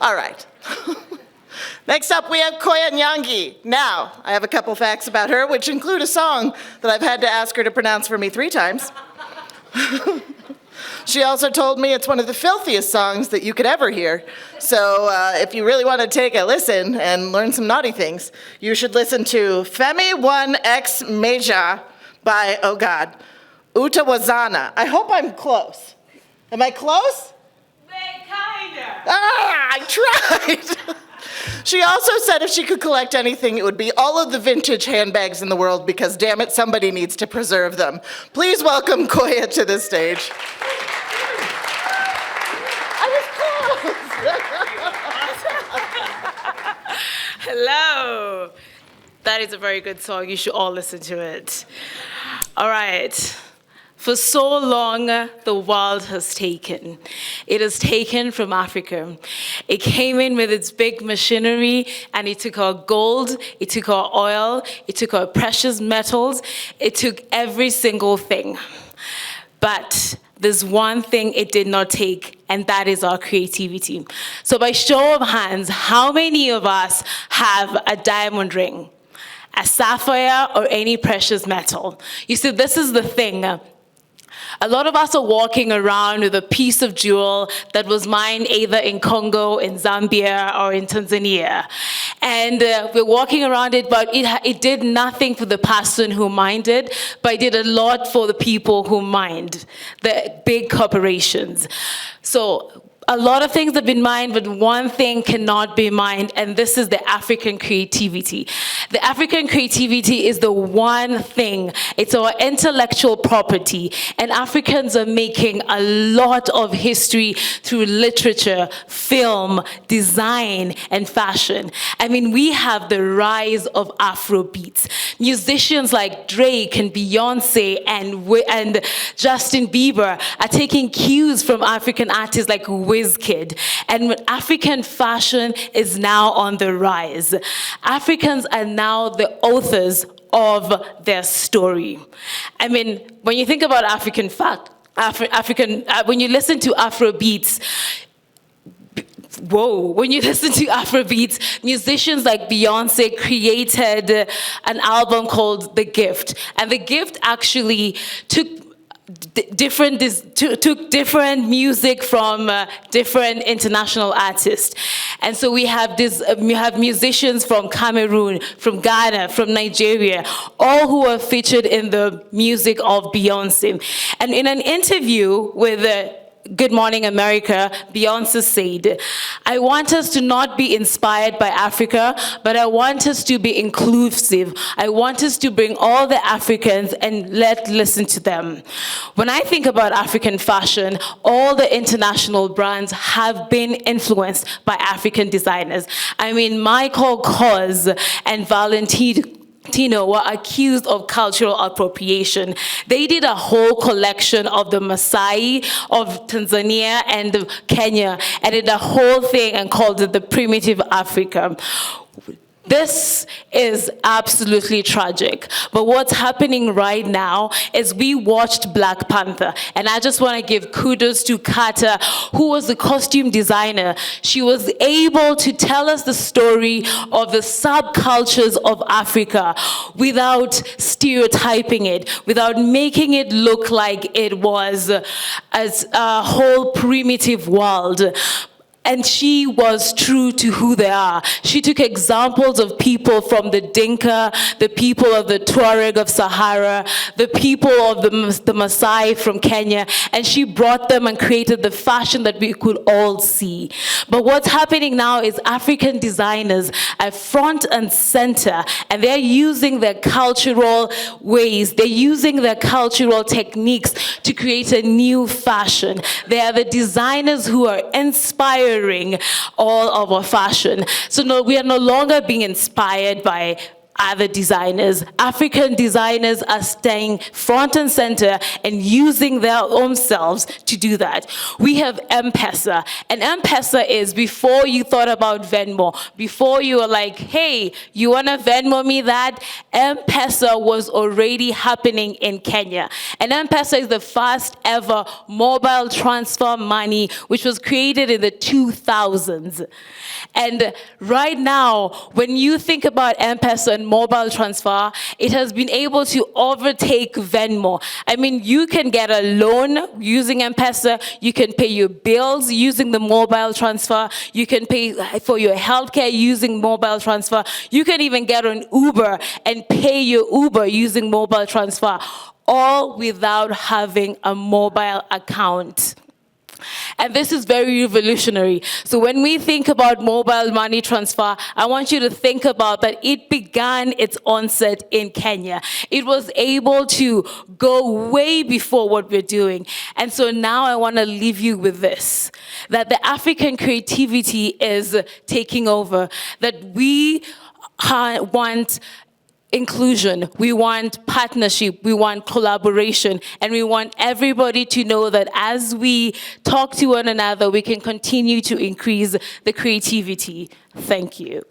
All right. Next up, we have Koya Nyangi. Now, I have a couple facts about her, which include a song that I've had to ask her to pronounce for me 3 times. She also told me it's one of the filthiest songs that you could ever hear. So if you really want to take a listen and learn some naughty things, you should listen to Femi 1X Meja by, oh God, Utawazana. I hope I'm close. Am I close? Kinda. I tried. She also said if she could collect anything, it would be all of the vintage handbags in the world because, damn it, somebody needs to preserve them. Please welcome Koya to the stage. Hello. That is a very good song. You should all listen to it. All right. For so long, the world has taken. It has taken from Africa. It came in with its big machinery, and it took our gold, it took our oil, it took our precious metals, it took every single thing. But there's one thing it did not take, and that is our creativity. So by show of hands, how many of us have a diamond ring, a sapphire, or any precious metal? You see, this is the thing. A lot of us are walking around with a piece of jewel that was mined either in Congo, in Zambia, or in Tanzania. And we're walking around it, but it did nothing for the person who mined it, but it did a lot for the people who mined, the big corporations. So a lot of things have been mined, but one thing cannot be mined, and this is the African creativity. The African creativity is the one thing. It's our intellectual property, and Africans are making a lot of history through literature, film, design, and fashion. I mean, we have the rise of Afrobeats. Musicians like Drake and Beyonce and Justin Bieber are taking cues from African artists like Wizkid, and African fashion is now on the rise. Africans are now the authors of their story. I mean, when you think about when you listen to Afrobeats, when you listen to Afrobeats, musicians like Beyonce created an album called The Gift, and The Gift actually took different music from different international artists. And so we have musicians from Cameroon, from Ghana, from Nigeria, all who are featured in the music of Beyonce. And in an interview with Good Morning America, Beyonce said, I want us to not be inspired by Africa, but I want us to be inclusive. I want us to bring all the Africans and listen to them. When I think about African fashion, all the international brands have been influenced by African designers. I mean, Michael Kors and Valentino were accused of cultural appropriation. They did a whole collection of the Maasai of Tanzania and Kenya, and did a whole thing and called it the primitive Africa. This is absolutely tragic. But what's happening right now is we watched Black Panther, and I just want to give kudos to Carter, who was the costume designer. She was able to tell us the story of the subcultures of Africa without stereotyping it, without making it look like it was as a whole primitive world. And she was true to who they are. She took examples of people from the Dinka, the people of the Tuareg of Sahara, the people of the Maasai from Kenya, and she brought them and created the fashion that we could all see. But what's happening now is African designers are front and center, and they're using their cultural ways, they're using their cultural techniques to create a new fashion. They are the designers who are inspiring all of our fashion. So no, we are no longer being inspired by other designers. African designers are staying front and center and using their own selves to do that. We have M-Pesa, and M-Pesa is before you thought about Venmo, before you were like, hey, you wanna Venmo me that? M-Pesa was already happening in Kenya. And M-Pesa is the first ever mobile transfer money, which was created in the 2000s. And right now, when you think about M-Pesa and mobile transfer, it has been able to overtake Venmo. I mean, you can get a loan using M-Pesa, you can pay your bills using the mobile transfer, you can pay for your healthcare using mobile transfer, you can even get an Uber and pay your Uber using mobile transfer, all without having a mobile account. And this is very revolutionary. So when we think about mobile money transfer, I want you to think about that it began its onset in Kenya. It was able to go way before what we're doing. And so now I want to leave you with this, that the African creativity is taking over, that we want inclusion, we want partnership, we want collaboration, and we want everybody to know that as we talk to one another, we can continue to increase the creativity. Thank you.